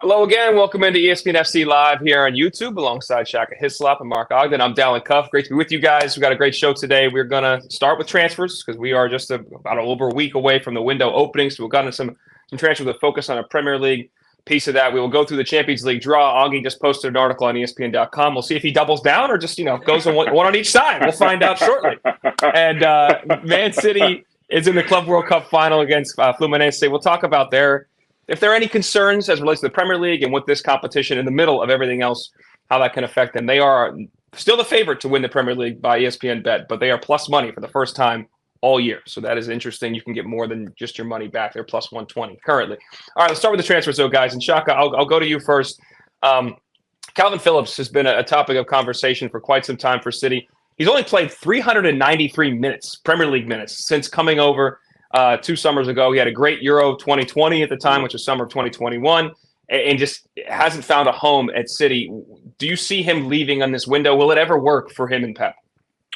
Hello again. Welcome into ESPN FC Live here on YouTube alongside Shaka, Hislop, and Mark Ogden. I'm Dalen. Great to be with you guys. We've got a great show today. We're going to start with transfers because we are just about over a week away from the window opening. So we've gotten some transfers with a focus on a Premier League piece of that. We will go through the Champions League draw. Augie just posted an article on ESPN.com. We'll see if he doubles down or just, goes on one on each side. We'll find out shortly. And Man City is in the Club World Cup final against Fluminense. We'll talk about if there are any concerns as it relates to the Premier League and with this competition in the middle of everything else, how that can affect them. They are still the favorite to win the Premier League by ESPN Bet, but they are plus money for the first time all year. So that is interesting. You can get more than just your money back. They're plus 120 currently. All right, let's start with the transfers, though, guys. And Shaka, I'll go to you first. Kalvin Phillips has been a topic of conversation for quite some time for City. He's only played 393 minutes, Premier League minutes, since coming over 2 summers ago. He had a great Euro 2020 at the time, which was summer of 2021, and just hasn't found a home at City. Do you see him leaving on this window? Will it ever work for him and Pep?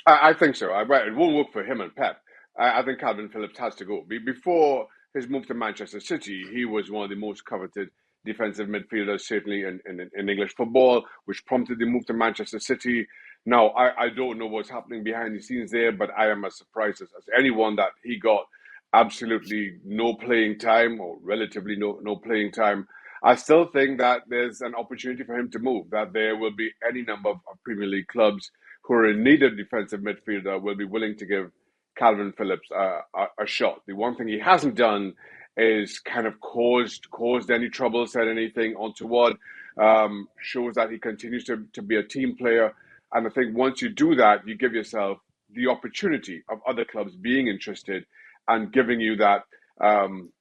I think so. It won't work for him and Pep. I think Kalvin Phillips has to go. Before his move to Manchester City, he was one of the most coveted defensive midfielders, certainly in English football, which prompted the move to Manchester City. Now, I don't know what's happening behind the scenes there, but I am as surprised as anyone that he got absolutely no playing time or relatively no playing time. I still think that there's an opportunity for him to move, that there will be any number of Premier League clubs who are in need of defensive midfielder will be willing to give Kalvin Phillips a shot. The one thing he hasn't done is kind of caused any trouble, said anything untoward, shows that he continues to be a team player. And I think once you do that, you give yourself the opportunity of other clubs being interested and giving you that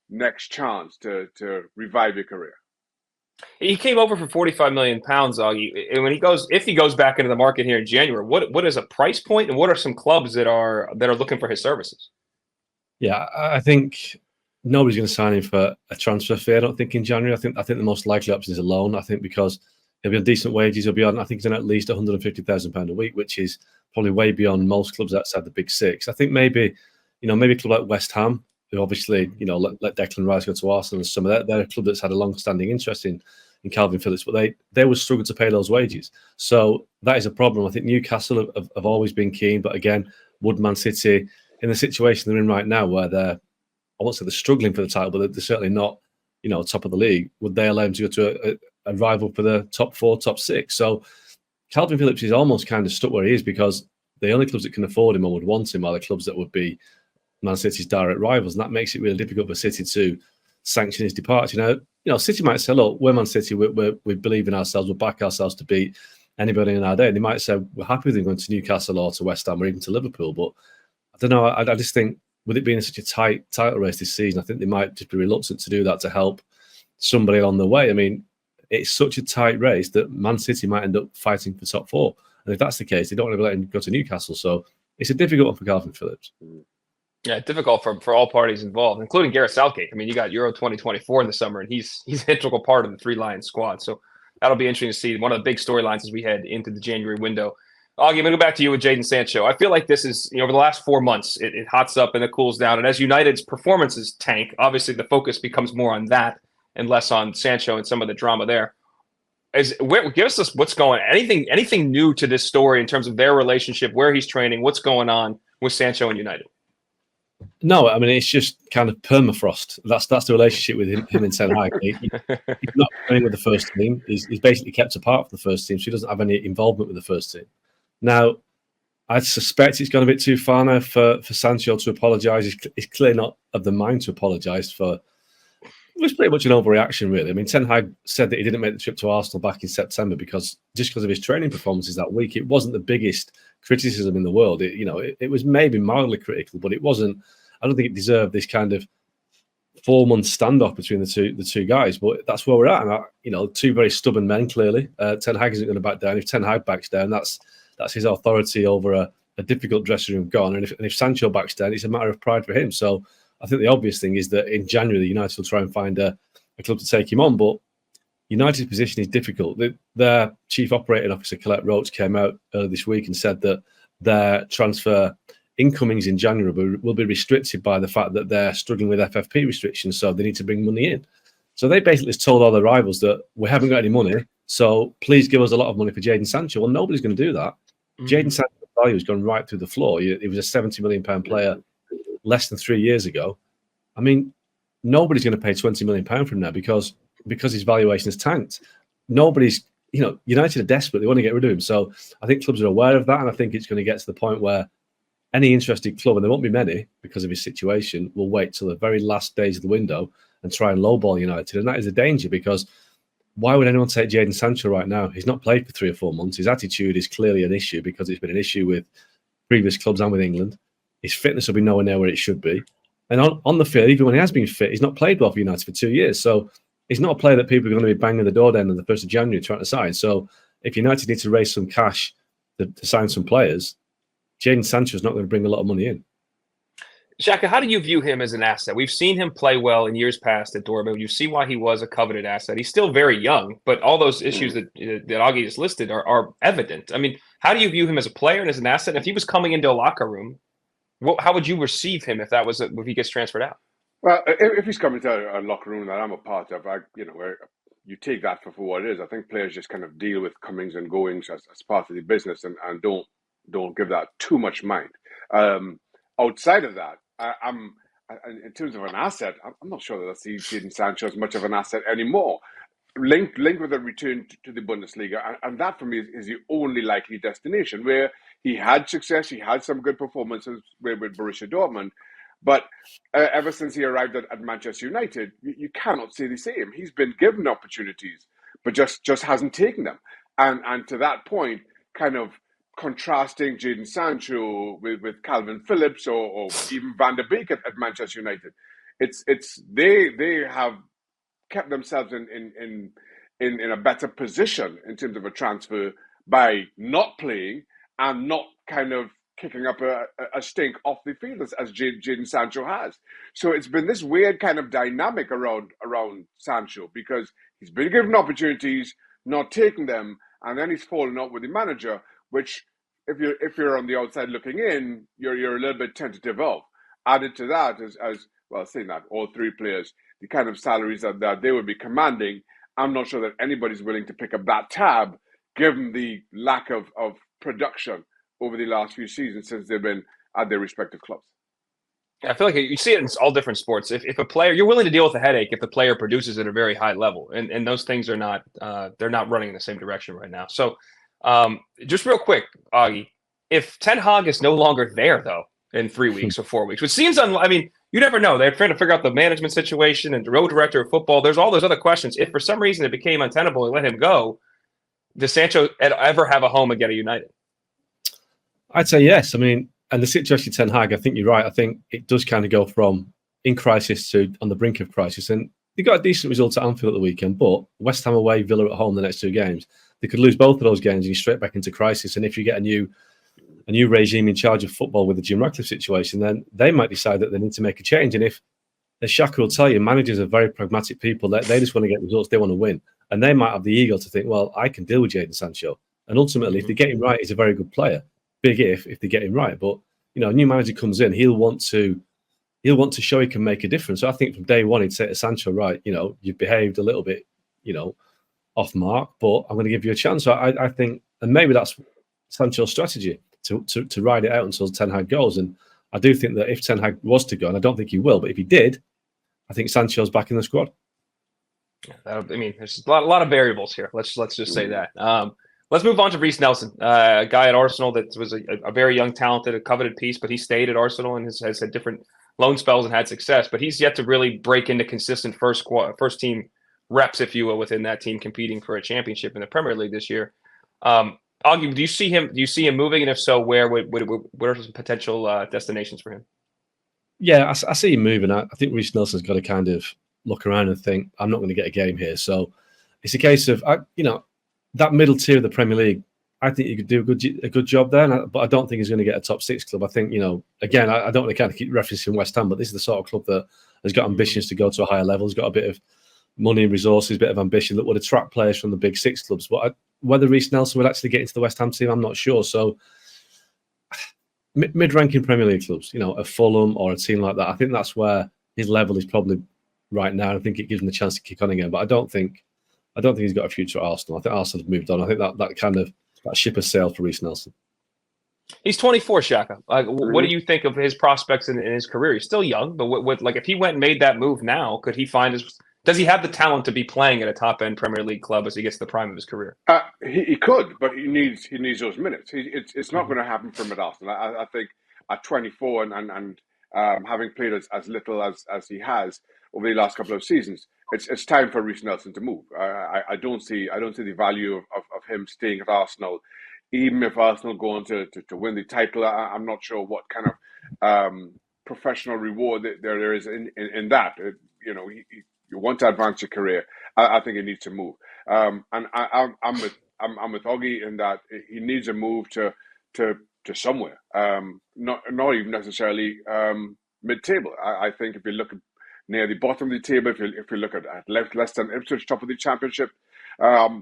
next chance to revive your career. He came over for £45 million, Augie. And if he goes back into the market here in January, what is a price point, and what are some clubs that are looking for his services? Yeah, I think nobody's going to sign him for a transfer fee. I don't think in January. I think the most likely option is a loan. I think because he'll be on decent wages. He'll be on. I think he's on at least £150,000 a week, which is probably way beyond most clubs outside the big six. I think maybe a club like West Ham, who obviously, let Declan Rice go to Arsenal and some of that. They're a club that's had a long-standing interest in Kalvin Phillips, but they would struggle to pay those wages. So that is a problem. I think Newcastle have always been keen, but again, would Man City, in the situation they're in right now, where I won't say they're struggling for the title, but they're certainly not, top of the league, would they allow him to go to a rival for the top 4, top 6? So Kalvin Phillips is almost kind of stuck where he is because the only clubs that can afford him or would want him are the clubs that would be Man City's direct rivals, and that makes it really difficult for City to sanction his departure. City might say, look, we're Man City, we believe in ourselves, we'll back ourselves to beat anybody in our day. And they might say, we're happy with him going to Newcastle or to West Ham or even to Liverpool. But I don't know, I just think, with it being such a tight title race this season, I think they might just be reluctant to do that to help somebody along the way. I mean, it's such a tight race that Man City might end up fighting for top 4. And if that's the case, they don't want to let him go to Newcastle. So it's a difficult one for Kalvin Phillips. Yeah, difficult for all parties involved, including Gareth Southgate. I mean, you got Euro 2024 in the summer, and he's an integral part of the Three Lions squad. So that'll be interesting to see. One of the big storylines as we head into the January window. Augie, I'm going to go back to you with Jadon Sancho. I feel like this is, over the last 4 months, it hots up and it cools down. And as United's performances tank, obviously the focus becomes more on that and less on Sancho and some of the drama there. Give us what's going on. Anything new to this story in terms of their relationship, where he's training, what's going on with Sancho and United? No, I mean, it's just kind of permafrost. That's the relationship with him and Ten Hag. He's not playing with the first team. He's basically kept apart from the first team, so he doesn't have any involvement with the first team. Now, I suspect it's gone a bit too far now for Sancho to apologise. He's clearly not of the mind to apologise for. It was pretty much an overreaction, really. I mean, Ten Hag said that he didn't make the trip to Arsenal back in September because of his training performances that week. It wasn't the biggest criticism in the world. It was maybe mildly critical, but it wasn't. I don't think it deserved this kind of 4-month standoff between the two guys. But that's where we're at. And two very stubborn men. Clearly, Ten Hag isn't going to back down. If Ten Hag backs down, that's his authority over a difficult dressing room gone. And if Sancho backs down, it's a matter of pride for him. So I think the obvious thing is that in January, United will try and find a club to take him on. But United's position is difficult. Their chief operating officer, Colette Roach, came out earlier this week and said that their transfer incomings in January will be restricted by the fact that they're struggling with FFP restrictions, so they need to bring money in. So they basically just told all their rivals that we haven't got any money, so please give us a lot of money for Jadon Sancho. Well, nobody's going to do that. Jadon Sancho's value has gone right through the floor. He was a £70 million player less than 3 years ago. I mean, nobody's going to pay £20 million for him now because his valuation has tanked. Nobody's, United are desperate. They want to get rid of him. So I think clubs are aware of that, and I think it's going to get to the point where any interested club, and there won't be many because of his situation, will wait till the very last days of the window and try and lowball United. And that is a danger, because why would anyone take Jadon Sancho right now? He's not played for 3 or 4 months. His attitude is clearly an issue because it's been an issue with previous clubs and with England. His fitness will be nowhere near where it should be. And on the field, even when he has been fit, he's not played well for United for 2 years. So he's not a player that people are going to be banging the door down on the 1st of January trying to sign. So if United need to raise some cash to sign some players, Jadon Sancho is not going to bring a lot of money in. Shaka, how do you view him as an asset? We've seen him play well in years past at Dortmund. You see why he was a coveted asset. He's still very young, but all those issues that Augie just listed are evident. I mean, how do you view him as a player and as an asset? If he was coming into a locker room, how would you receive him if he gets transferred out? Well, if he's coming to a locker room that I'm a part of, where you take that for what it is. I think players just kind of deal with comings and goings as part of the business and don't give that too much mind. Outside of that, I'm in terms of an asset, I'm not sure that I see Jadon Sancho as much of an asset anymore. Linked with a return to the Bundesliga, and that for me is the only likely destination where he had success. He had some good performances with Borussia Dortmund, but ever since he arrived at Manchester United, you cannot say the same. He's been given opportunities, but just hasn't taken them. And to that point, kind of contrasting Jadon Sancho with Kalvin Phillips or even Van der Beek at Manchester United, they have kept themselves in a better position in terms of a transfer by not playing and not kind of kicking up a stink off the field as Jadon Sancho has. So it's been this weird kind of dynamic around Sancho, because he's been given opportunities, not taking them, and then he's fallen out with the manager, which if you're on the outside looking in, you're a little bit tentative of. Added to that, as well, saying that all 3 players, the kind of salaries that they would be commanding, I'm not sure that anybody's willing to pick up that tab, given the lack of production over the last few seasons since they've been at their respective clubs. I feel like you see it in all different sports. If a player, you're willing to deal with a headache if the player produces at a very high level, and those things are not they're not running in the same direction right now. So just real quick, Augie, if Ten Hag is no longer there though in 3 weeks or 4 weeks, which seems you never know. They're trying to figure out the management situation and the road director of football. There's all those other questions. If for some reason it became untenable and let him go, does Sancho ever have a home again at United? I'd say yes. And the situation Ten Hag, I think you're right. I think it does kind of go from in crisis to on the brink of crisis. And they got a decent result at Anfield at the weekend, but West Ham away, Villa at home the next 2 games. They could lose both of those games and you're straight back into crisis. And if you get a new regime in charge of football with the Jim Ratcliffe situation, then they might decide that they need to make a change. And if, as Shaka will tell you, managers are very pragmatic people. They just want to get results. They want to win. And they might have the ego to think, well, I can deal with Jadon Sancho. And ultimately, if they get him right, he's a very good player. Big if they get him right. But, a new manager comes in, he'll want to show he can make a difference. So I think from day one, he'd say to Sancho, right, you've behaved a little bit, off mark, but I'm going to give you a chance. So I think, and maybe that's Sancho's strategy, to ride it out until Ten Hag goes. And I do think that if Ten Hag was to go, and I don't think he will, but if he did, I think Sancho's back in the squad. Yeah, there's a lot of variables here. Let's just say that. Let's move on to Reiss Nelson, a guy at Arsenal that was a very young, talented, a coveted piece, but he stayed at Arsenal and has had different loan spells and had success. But he's yet to really break into consistent first team reps, if you will, within that team competing for a championship in the Premier League this year. Augie, do you see him moving? And if so, where are some potential destinations for him? Yeah, I see him moving. I think Reiss Nelson's got to kind of look around and think, I'm not going to get a game here. So it's a case of, that middle tier of the Premier League, I think he could do a good job there, but I don't think he's going to get a top 6 club. I think, again, I don't want to kind of keep referencing West Ham, but this is the sort of club that has got ambitions to go to a higher level, has got a bit of money and resources, a bit of ambition that would attract players from the big 6 clubs. But whether Reiss Nelson would actually get into the West Ham team, I'm not sure. So mid-ranking Premier League clubs, a Fulham or a team like that, I think that's where his level is probably right now. I think it gives him the chance to kick on again. But I don't think he's got a future at Arsenal. I think Arsenal have moved on. I think that ship has sailed for Reiss Nelson. He's 24, Shaka. What do you think of his prospects in his career? He's still young, but if he went and made that move now, could he does he have the talent to be playing at a top-end Premier League club as he gets to the prime of his career? He could, but he needs those minutes. It's not going to happen for him at Arsenal. I think at 24 and having played as little as he has over the last couple of seasons, it's time for Reiss Nelson to move. I don't see the value of him staying at Arsenal, even if Arsenal go on to win the title. I'm not sure what kind of professional reward there is in that. You want to advance your career. I think he needs to move. And I'm with Oggy in that he needs a move to somewhere. Not even necessarily mid-table. I think if you look at near the bottom of the table, if you look at less than Ipswich, top of the Championship,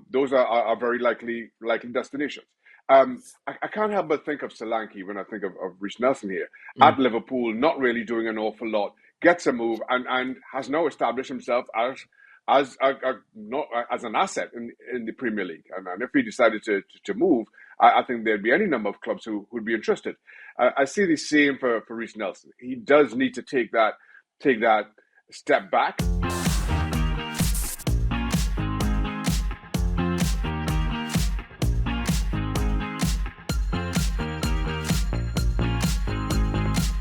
those are very likely destinations. I can't help but think of Solanke when I think of Reiss Nelson here at Liverpool, not really doing an awful lot, gets a move and has now established himself as an asset in the Premier League. And if he decided to move, I think there'd be any number of clubs who would be interested. I see the same for Reiss Nelson. He does need to take that step back.